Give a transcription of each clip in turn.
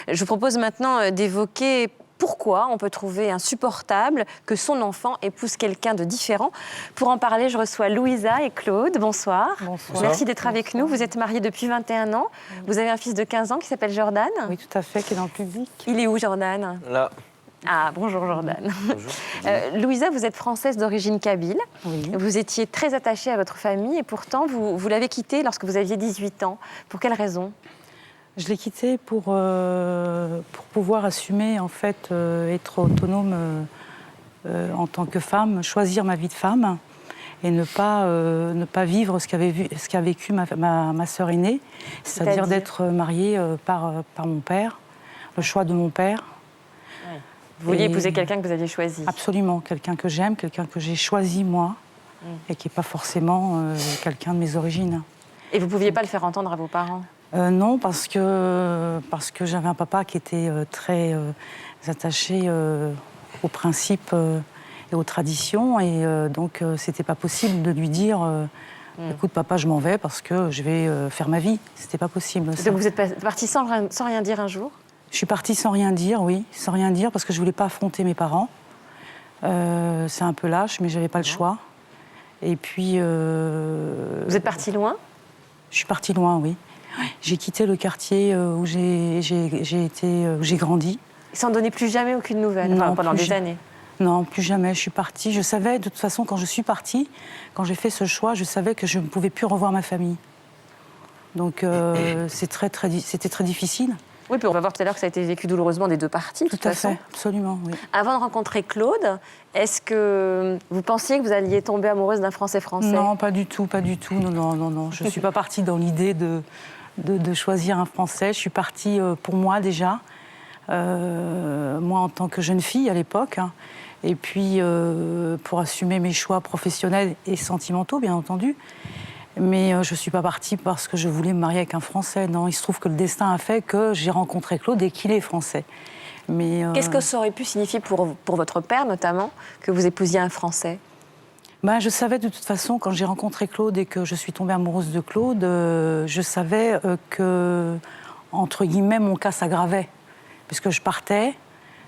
Je vous propose maintenant d'évoquer pourquoi on peut trouver insupportable que son enfant épouse quelqu'un de différent. Pour en parler, je reçois Louisa et Claude. Bonsoir. Bonsoir. Merci d'être avec nous. Vous êtes mariés depuis 21 ans. Vous avez un fils de 15 ans qui s'appelle Jordan. Oui, tout à fait, qui est dans le public. Il est où, Jordan? Là. Ah, bonjour Jordan. Bonjour. Louisa, vous êtes française d'origine kabyle. Oui. Vous étiez très attachée à votre famille et pourtant vous l'avez quittée lorsque vous aviez 18 ans. Pour quelle raison? Je l'ai quitté pour pouvoir assumer, en fait, être autonome en tant que femme, choisir ma vie de femme et ne pas vivre ce qu'a vécu ma sœur aînée, c'est-à-dire d'être mariée par mon père, le choix de mon père. Ouais. Vous vouliez épouser quelqu'un que vous aviez choisi? Absolument, quelqu'un que j'aime, quelqu'un que j'ai choisi moi, et qui n'est pas forcément quelqu'un de mes origines. Et vous ne pouviez pas le faire entendre à vos parents? Non, parce que j'avais un papa qui était très attaché aux principes et aux traditions. Et donc, c'était pas possible de lui dire écoute, papa, je m'en vais parce que je vais faire ma vie. C'était pas possible. Ça. Donc, vous êtes partie sans rien dire un jour? Je suis partie sans rien dire, oui. Sans rien dire, parce que je voulais pas affronter mes parents. C'est un peu lâche, mais j'avais pas le choix. Et puis... Vous êtes partie loin? Je suis partie loin, oui. J'ai quitté le quartier où j'ai grandi. Sans donner plus jamais aucune nouvelle, non, pendant des années? Non, plus jamais. Je suis partie. Je savais, de toute façon, quand je suis partie, quand j'ai fait ce choix, je savais que je ne pouvais plus revoir ma famille. Donc, c'était très difficile. Oui, puis on va voir tout à l'heure que ça a été vécu douloureusement des deux parties, de toute façon. Tout à fait, absolument, oui. Avant de rencontrer Claude, est-ce que vous pensiez que vous alliez tomber amoureuse d'un Français-Français? Non, pas du tout. Non. Je ne suis pas partie dans l'idée de choisir un Français. Je suis partie pour moi déjà, moi en tant que jeune fille à l'époque, hein. Et puis pour assumer mes choix professionnels et sentimentaux, bien entendu. Mais je ne suis pas partie parce que je voulais me marier avec un Français. Non, il se trouve que le destin a fait que j'ai rencontré Claude et qu'il est français. Mais qu'est-ce que ça aurait pu signifier pour votre père, notamment, que vous épousiez un Français? Je savais de toute façon, quand j'ai rencontré Claude et que je suis tombée amoureuse de Claude, je savais que, entre guillemets, mon cas s'aggravait. Puisque je partais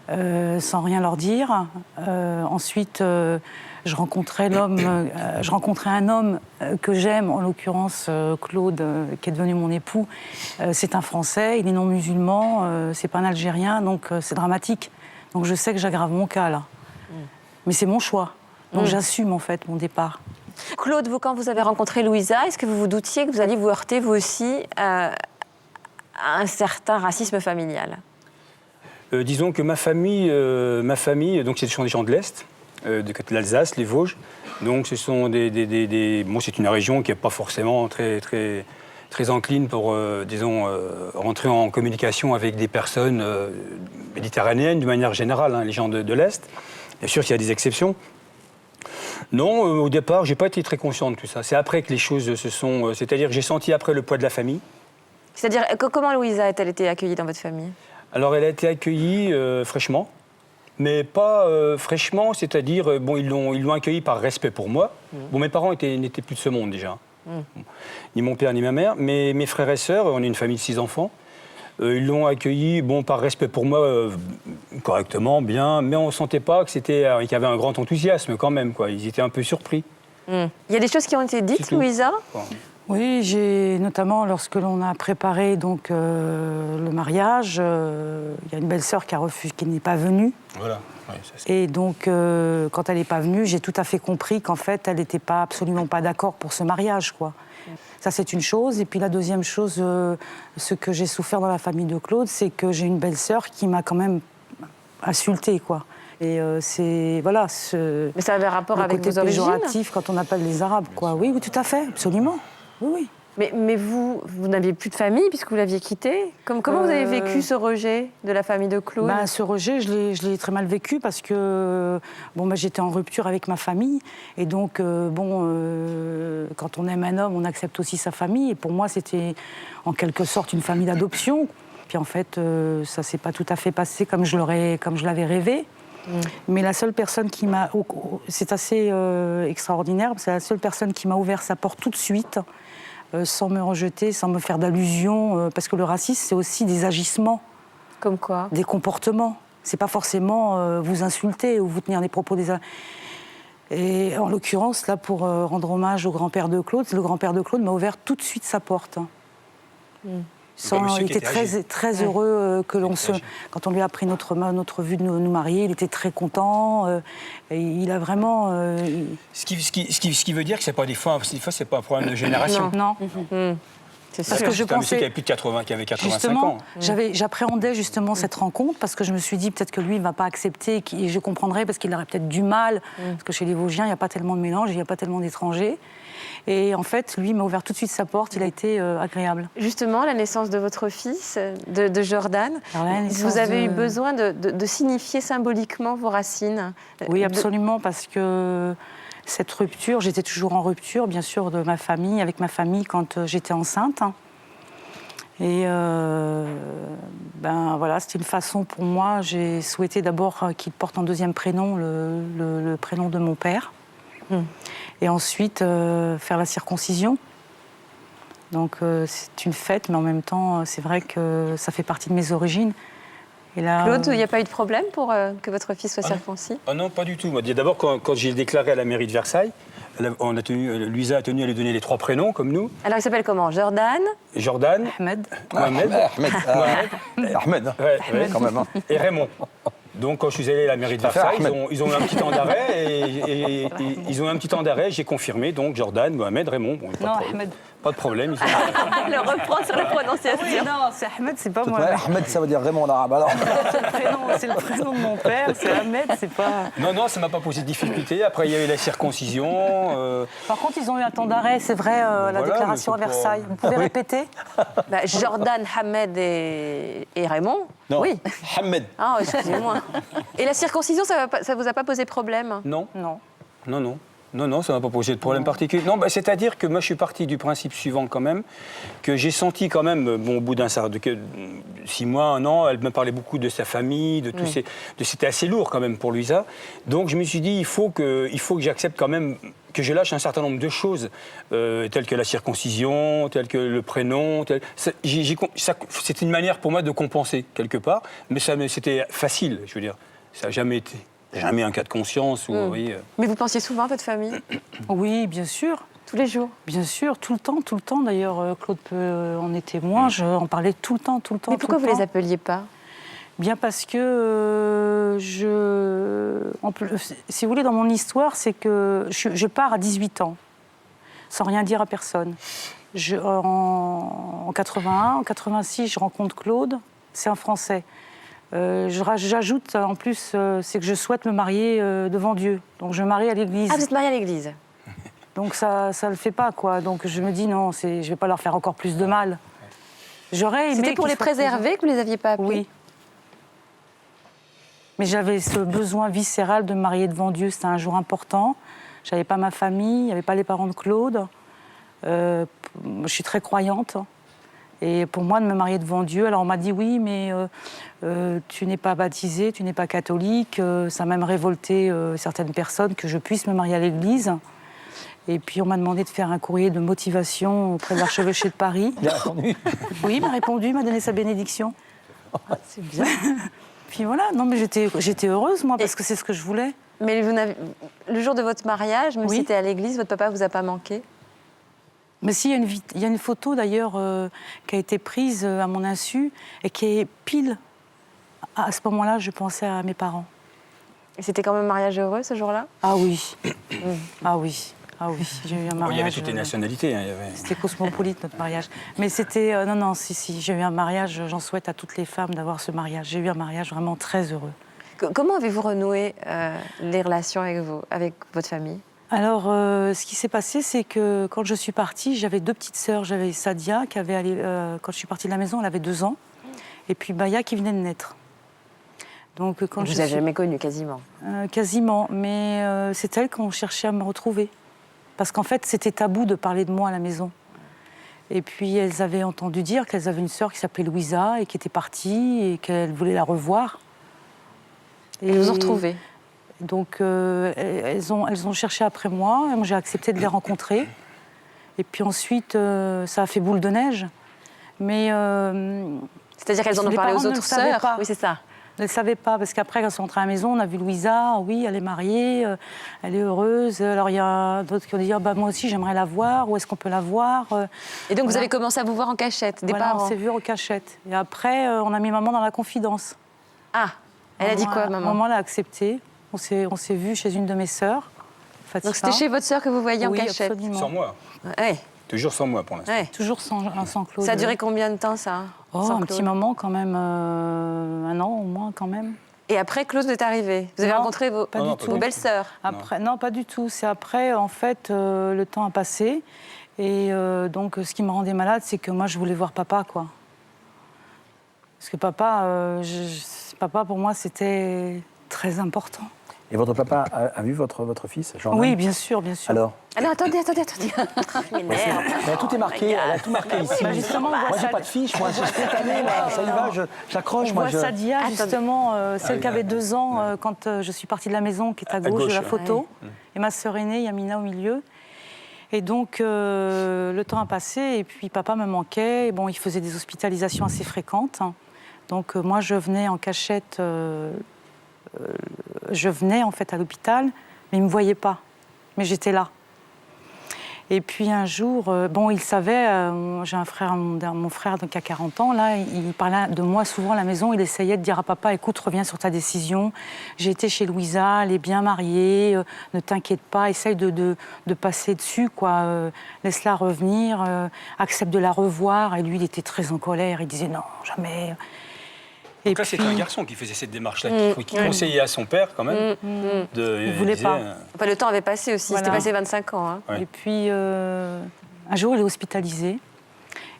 sans rien leur dire. Ensuite, je rencontrais un homme que j'aime, en l'occurrence Claude, qui est devenu mon époux. C'est un Français, il est non musulman, c'est pas un Algérien, donc c'est dramatique. Donc je sais que j'aggrave mon cas, là. Mais c'est mon choix. Donc j'assume en fait mon départ. Claude, vous, quand vous avez rencontré Louisa, est-ce que vous vous doutiez que vous alliez vous heurter vous aussi à un certain racisme familial? Disons que ma famille, donc ce sont des gens de l'Est, du côté de l'Alsace, les Vosges. Donc ce sont bon, c'est une région qui n'est pas forcément très encline pour, rentrer en communication avec des personnes méditerranéennes, d'une manière générale, hein, les gens de l'Est. Bien sûr, il y a des exceptions. Non, au départ, je n'ai pas été très conscient de tout ça. C'est après que les choses se sont... c'est-à-dire que j'ai senti après le poids de la famille. C'est-à-dire, comment Louisa a-t-elle été accueillie dans votre famille? Alors, elle a été accueillie fraîchement, mais pas fraîchement, c'est-à-dire, bon, ils l'ont accueillie par respect pour moi. Bon, mes parents n'étaient plus de ce monde, déjà. Ni mon père, ni ma mère. Mais mes frères et sœurs, on est une famille de 6 enfants, ils l'ont accueillie, bon, par respect pour moi, correctement, bien, mais on ne sentait pas qu'il y avait un grand enthousiasme quand même, quoi. Ils étaient un peu surpris. Il y a des choses qui ont été dites, Louisa? Oui, notamment lorsque l'on a préparé donc, le mariage, il y a une belle-sœur qui n'est pas venue. Voilà. Ouais, et donc, quand elle n'est pas venue, j'ai tout à fait compris qu'en fait, elle n'était absolument pas d'accord pour ce mariage, quoi. Ça, c'est une chose. Et puis la deuxième chose, ce que j'ai souffert dans la famille de Claude, c'est que j'ai une belle-sœur qui m'a quand même insultée, quoi. Et c'est, voilà... Mais ça avait rapport avec vos origines? Le côté péjoratif quand on appelle les Arabes, quoi. Oui, tout à fait, absolument. Oui. Mais vous n'aviez plus de famille puisque vous l'aviez quitté. Comment vous avez vécu ce rejet de la famille de Claude? Ce rejet, je l'ai très mal vécu parce que j'étais en rupture avec ma famille. Et donc, quand on aime un homme, on accepte aussi sa famille. Et pour moi, c'était en quelque sorte une famille d'adoption. Puis en fait, ça ne s'est pas tout à fait passé comme je l'avais rêvé. Mais la seule personne qui m'a... C'est assez extraordinaire, c'est la seule personne qui m'a ouvert sa porte tout de suite, sans me rejeter, sans me faire d'allusion, parce que le racisme, c'est aussi des agissements Comme quoi? Des comportements. C'est pas forcément vous insulter ou vous tenir des propos des... Et en l'occurrence, là, pour rendre hommage au grand-père de Claude, le grand-père de Claude m'a ouvert tout de suite sa porte. Il était très heureux que l'on se... Quand on lui a pris notre vue de nous marier, il était très content. Et il a vraiment... Ce qui veut dire que c'est pas des fois, c'est pas un problème de génération. Non. Parce que je c'est un monsieur pensais... qui avait plus de 80, qui avait 85 justement, ans. j'appréhendais justement cette rencontre parce que je me suis dit peut-être que lui, il ne va pas accepter et je comprendrais parce qu'il aurait peut-être du mal. Parce que chez les Vosgiens, il n'y a pas tellement de mélange, il n'y a pas tellement d'étrangers. Et en fait, lui, il m'a ouvert tout de suite sa porte, il a été agréable. Justement, la naissance de votre fils, de Jordan, vous avez eu besoin de signifier symboliquement vos racines. Oui, absolument, parce que cette rupture, j'étais toujours en rupture, bien sûr, avec ma famille, quand j'étais enceinte. Et voilà, c'était une façon pour moi. J'ai souhaité d'abord qu'il porte en deuxième prénom le prénom de mon père. Et ensuite faire la circoncision. Donc c'est une fête, mais en même temps, c'est vrai que ça fait partie de mes origines. Et là, Claude, il n'y a pas eu de problème pour que votre fils soit circoncis? Non, pas du tout. D'abord, quand j'ai déclaré à la mairie de Versailles, Louisa a tenu à lui donner les 3 prénoms, comme nous. Alors, il s'appelle comment? Jordan, Ahmed. Mohamed. Ahmed, Ouais, quand même. Et Raymond. Donc, quand je suis allé à la mairie de Versailles, ils ont eu un petit temps d'arrêt. Et ils ont eu un petit temps d'arrêt. J'ai confirmé, donc, Jordan, Mohamed, Raymond. Bon, Ahmed. Pas de problème. le reprend sur la prononciation. Oui, non, c'est Ahmed, c'est pas moi. Ahmed, ça veut dire Raymond en arabe. Alors. C'est le prénom de mon père, c'est Ahmed, c'est pas... Non, ça m'a pas posé de difficulté. Après, il y a eu la circoncision. Par contre, ils ont eu un temps d'arrêt, c'est vrai, la déclaration à Versailles. Vous pouvez répéter? Jordan, Hamed et Raymond? Non, Oui. Ahmed. Ah, excusez-moi. Et la circoncision, ça ne vous a pas posé problème? Non. Non. Non, ça ne m'a pas posé de problème particulier. Non, c'est-à-dire que moi, je suis parti du principe suivant quand même, que j'ai senti quand même, au bout d'un certain 6 mois, 1 an, elle me parlait beaucoup de sa famille, de tous c'était assez lourd quand même pour Louisa. Donc je me suis dit, il faut que j'accepte quand même, que je lâche un certain nombre de choses, telles que la circoncision, telles que le prénom. C'était une manière pour moi de compenser quelque part, mais c'était facile, je veux dire. Ça n'a jamais été. Jamais un cas de conscience. Vous voyez, Mais vous pensiez souvent à votre famille? Oui, bien sûr. Tous les jours? Bien sûr, tout le temps. D'ailleurs, Claude peut en est témoin. On parlait tout le temps. Mais pourquoi vous ne les appeliez pas? Bien parce que si vous voulez, dans mon histoire, c'est que je pars à 18 ans, sans rien dire à personne. En 81, en 86, je rencontre Claude, c'est un Français. J'ajoute en plus, c'est que je souhaite me marier devant Dieu. Donc je me marie à l'église. Ah, vous êtes mariée à l'église? Donc ça le fait pas, quoi. Donc je me dis non, je vais pas leur faire encore plus de mal. J'aurais aimé. C'était pour les préserver que vous les aviez pas appelés? Oui. Mais j'avais ce besoin viscéral de me marier devant Dieu. C'était un jour important. J'avais pas ma famille, il n'y avait pas les parents de Claude. Je suis très croyante. Et pour moi, de me marier devant Dieu, alors on m'a dit oui, mais tu n'es pas baptisée, tu n'es pas catholique. Ça a même révolté certaines personnes que je puisse me marier à l'église. Et puis on m'a demandé de faire un courrier de motivation auprès de l'archevêché de Paris. Il a répondu. Oui, il m'a répondu, il m'a donné sa bénédiction. C'est bien. Puis voilà, non mais j'étais heureuse, moi, parce que c'est ce que je voulais. Mais le jour de votre mariage, même Oui. si c'était à l'église, votre papa vous a pas manqué? Mais si, il y a une photo d'ailleurs qui a été prise à mon insu et qui est pile. À ce moment-là, je pensais à mes parents. Et c'était quand même un mariage heureux ce jour-là? Ah oui. Ah oui. J'ai eu un mariage. il y avait toutes les nationalités. C'était cosmopolite, notre mariage. Mais c'était... si, j'ai eu un mariage, j'en souhaite à toutes les femmes d'avoir ce mariage. J'ai eu un mariage vraiment très heureux. Comment avez-vous renoué les relations avec votre famille? Alors, ce qui s'est passé, c'est que quand je suis partie, j'avais 2 petites sœurs. J'avais Sadia, qui avait quand je suis partie de la maison, elle avait 2 ans. Et puis Baya, qui venait de naître. Donc, quand Vous n'avez jamais connu, quasiment? Quasiment. Mais c'est elle qu'on cherchait à me retrouver. Parce qu'en fait, c'était tabou de parler de moi à la maison. Et puis, elles avaient entendu dire qu'elles avaient une sœur qui s'appelait Louisa et qui était partie et qu'elles voulaient la revoir. Et vous ont retrouvés? Donc, elles ont cherché après moi, et moi j'ai accepté de les rencontrer. Et puis ensuite, ça a fait boule de neige. Mais C'est-à-dire qu'elles en ont Les parlé parents aux ne le autres savaient sœurs. pas. Oui, c'est ça. Je ne le savais pas, parce qu'après, quand ils sont rentrés à la maison, on a vu Louisa, oui, elle est mariée, elle est heureuse. Alors, il y a d'autres qui ont dit, ah, bah, moi aussi, j'aimerais la voir, où est-ce qu'on peut la voir Et donc, vous Voilà. avez commencé à vous voir en cachette, des Voilà, parents. on s'est vus en cachette. Et après, on a mis maman dans la confidence. Ah, elle a dit quoi, maman? Maman l'a accepté. On s'est vus chez une de mes sœurs, Fatima. Donc, c'était chez votre sœur que vous voyiez Oui, en cachette. absolument. Sans moi. Ouais, Toujours sans moi pour l'instant. ouais. Toujours sans Claude. Ça a duré combien de temps, ça? Oh, sans un Claude petit moment quand même, 1 an au moins quand même. Et après, Claude est arrivé. Vous avez Non, rencontré vos, pas du tout. vos belles-sœurs. Après, non, pas du tout. C'est après, en fait, le temps a passé. Et donc, ce qui me rendait malade, c'est que moi, je voulais voir papa, quoi. Parce que papa, papa pour moi, c'était très important. Et votre papa a vu votre fils, Jordan? Oui, bien sûr, bien sûr. Alors Alors, attendez. mais tout est marqué, elle a tout marqué ici. Bah, justement, on voit moi, j'ai ça- pas de fiche, moi, c'est spontané, là, ça y va, j'accroche, On moi. voit Sadia, Attendez. justement, celle qui avait 2 ans quand je suis partie de la maison, qui est à gauche de la gauche, photo. Et ma sœur aînée, Yamina, au milieu. Et donc, le temps a passé, et puis papa me manquait. Et bon, il faisait des hospitalisations assez fréquentes. Donc, moi, je venais en cachette, je venais en fait à l'hôpital, mais il ne me voyait pas. Mais j'étais là. Et puis un jour, bon, il savait, j'ai un frère, mon frère qui a 40 ans, là, il parlait de moi souvent à la maison, il essayait de dire à papa, écoute, reviens sur ta décision, j'ai été chez Louisa, elle est bien mariée, ne t'inquiète pas, essaye de passer dessus, quoi, laisse-la revenir, accepte de la revoir. Et lui, il était très en colère, il disait non, jamais. Et Donc là, c'était un garçon qui faisait cette démarche-là, qui conseillait à son père, quand même. Il voulait pas. Enfin, le temps avait passé aussi. Voilà. C'était passé 25 ans. Hein. Ouais. Et puis, un jour, il est hospitalisé.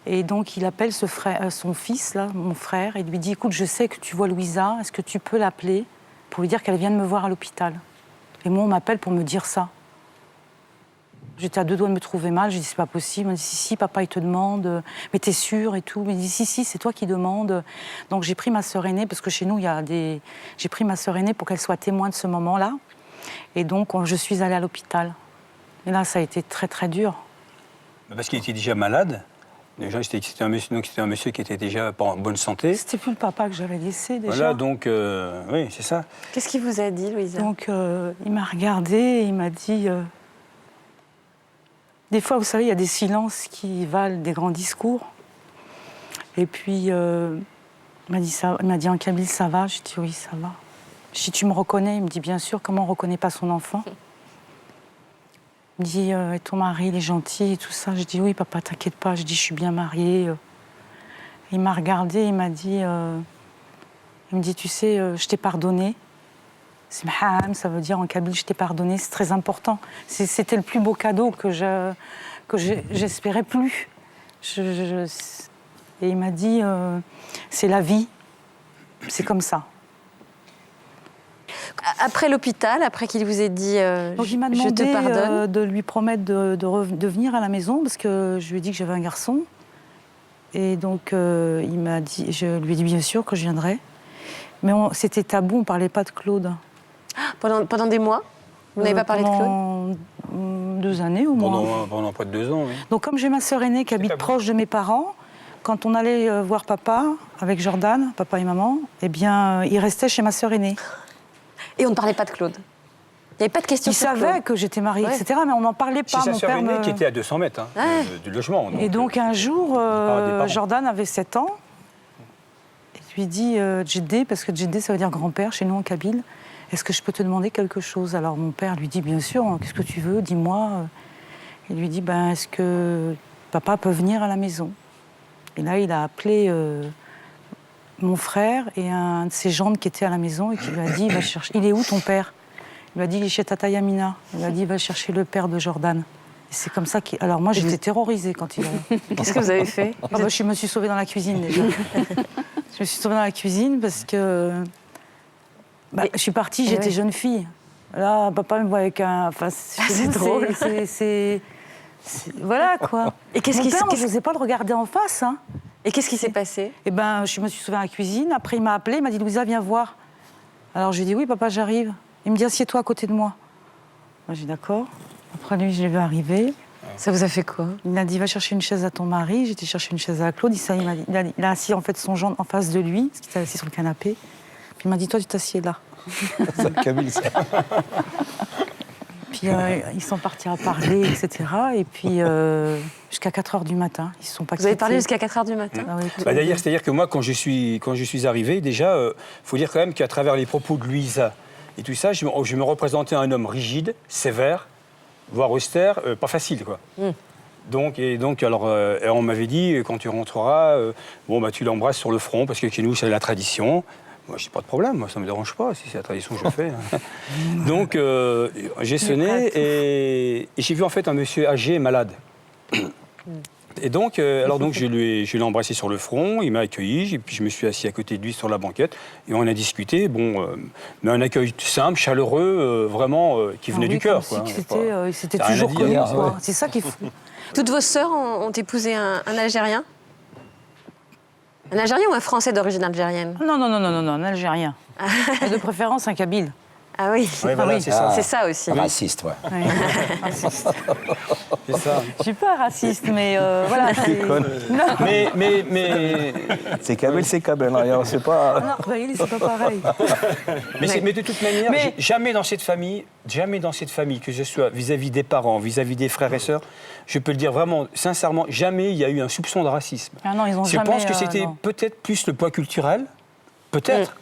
Et donc, il appelle son fils, là, mon frère, et lui dit, écoute, je sais que tu vois Louisa, est-ce que tu peux l'appeler pour lui dire qu'elle vienne me voir à l'hôpital? Et moi, on m'appelle pour me dire ça. J'étais à 2 doigts de me trouver mal, je dis c'est pas possible. Il m'a dit si, papa il te demande, mais t'es sûre et tout. Il m'a dit si, c'est toi qui demandes. Donc j'ai pris ma sœur aînée, parce que chez nous j'ai pris ma sœur aînée pour qu'elle soit témoin de ce moment-là. Et donc je suis allée à l'hôpital. Et là ça a été très très dur. Parce qu'il était déjà malade. Déjà, c'était un monsieur qui était déjà pas en bonne santé. C'était plus le papa que j'avais laissé déjà. Voilà, donc, oui, c'est ça. Qu'est-ce qu'il vous a dit, Louisa? Donc il m'a regardée et il m'a dit... Des fois, vous savez, il y a des silences qui valent des grands discours. Et puis, il m'a dit en kabyle, ça va? J'ai dit oui, ça va. Si tu me reconnais, il me dit bien sûr, comment on ne reconnaît pas son enfant? Il me dit, et ton mari, il est gentil et tout ça. Je dis oui, papa, t'inquiète pas. Je dis, je suis bien mariée. Il m'a regardée, il m'a dit, il me dit, tu sais, je t'ai pardonné. C'est maham, ça veut dire en kabyle, je t'ai pardonné, c'est très important. C'était le plus beau cadeau que j'espérais plus. Et il m'a dit, c'est la vie, c'est comme ça. Après l'hôpital, après qu'il vous ait dit Donc il m'a je te demandé pardonne. de lui promettre de venir à la maison, parce que je lui ai dit que j'avais un garçon. Et donc il m'a dit, je lui ai dit bien sûr que je viendrais. Mais c'était tabou, on ne parlait pas de Claude. Pendant des mois? Vous n'avez pas parlé de Claude? Pendant 2 années au moins. Pendant près de 2 ans, oui. Donc comme j'ai ma sœur aînée qui habite tabou. proche de mes parents, quand on allait voir papa, avec Jordan, papa et maman, eh bien, il restait chez ma sœur aînée. Et on ne parlait pas de Claude? Il n'y avait pas de questions Il sur savait Claude? que j'étais mariée, Ouais. etc., mais on n'en parlait pas. C'est sa Mon sœur père aînée me- qui était à 200 mètres du logement. Et donc un jour, parents, des parents. Jordan avait 7 ans. Et je lui dis, Djedé, parce que Djedé, ça veut dire grand-père chez nous en kabyle, est-ce que je peux te demander quelque chose? Alors mon père lui dit, bien sûr, qu'est-ce que tu veux, dis-moi. Il lui dit, est-ce que papa peut venir à la maison? Et là, il a appelé mon frère et un de ses gendres qui était à la maison et qui lui a dit, va chercher. Il est où ton père? Il lui a dit, il est chez Tata Yamina. Il lui a dit, va chercher le père de Jordan. Et c'est comme ça qu'il... Alors moi, j'étais terrorisée quand il a... Qu'est-ce que vous avez fait? Je me suis sauvée dans la cuisine déjà. Je me suis sauvée dans la cuisine parce que je suis partie, j'étais jeune fille. Là, papa me voit avec un... Enfin, c'est drôle. Voilà quoi. Et qu'est-ce Mon qui père, s'est- je n'osais pas le regarder en face. Hein. Et qu'est-ce qui s'est passé? Et je me suis sauvée dans la cuisine. Après, il m'a appelé, il m'a dit, Louisa, viens voir. Alors je lui ai dit, oui, papa, j'arrive. Il me dit, assieds-toi à côté de moi. Moi, j'ai dit, d'accord. Après, lui, je l'ai vu arriver. Ça vous a fait quoi? Il m'a dit, va chercher une chaise à ton mari. J'ai été chercher une chaise à Claude. Il a assis en fait son gendre en face de lui, parce qu'il était assis sur le canapé. Puis il m'a dit, toi, tu t'assieds là. C'est Camille, ça. Puis ils sont partis à parler, etc. Et puis jusqu'à 4 h du matin, ils se sont pas Vous avez quittés. parlé jusqu'à 4 h du matin? Ah oui, Bah, d'ailleurs, c'est-à-dire que moi, quand je suis arrivé, déjà, faut dire quand même qu'à travers les propos de Louisa et tout ça, je me représentais un homme rigide, sévère, voire austère, pas facile, quoi. Donc, alors, on m'avait dit, quand tu rentreras, bon, bah, tu l'embrasses sur le front, parce que chez nous, c'est la tradition. Moi, j'ai pas de problème, moi, ça me dérange pas, si c'est la tradition, je le fais. Donc, j'ai sonné et j'ai vu en fait un monsieur âgé et malade. Et donc, je l'ai embrassé sur le front, il m'a accueilli, et puis je me suis assis à côté de lui sur la banquette, et on a discuté, mais un accueil simple, chaleureux, vraiment, qui venait du cœur. Comme Quoi, si hein, c'était t'as rien à toujours dire, connu, hein, quoi. ouais. C'est ça qui est fou. Toutes vos sœurs ont épousé un Algérien? Un Algérien ou un Français d'origine algérienne? Non, un Algérien. Et de préférence un Kabyle. Ah oui, Ouais, voilà, oui. c'est ça. c'est ça aussi. Raciste, ouais. Ouais. Raciste. C'est ça. Je suis pas raciste, mais voilà. Non, Mais C'est Camille, c'est Kabyle. Hein, c'est pas... non, c'est pas pareil. Mais de toute manière, Mais- jamais dans cette famille, que ce soit vis-à-vis des parents, vis-à-vis des frères et sœurs, je peux le dire vraiment, sincèrement, jamais il y a eu un soupçon de racisme. Ah non, ils ont Je jamais, pense que c'était non. peut-être plus le poids culturel, peut-être.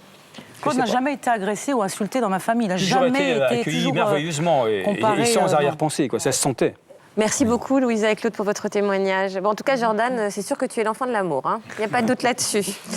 Claude n'a jamais été agressé ou insulté dans ma famille. Il n'a Toujours jamais été accueilli toujours, merveilleusement et comparé, sans non. arrière-pensée, quoi. Ça se sentait. Merci beaucoup, Louisa et Claude, pour votre témoignage. Bon, en tout cas, Jordan, c'est sûr que tu es l'enfant de l'amour. Hein. Il n'y a pas de doute là-dessus.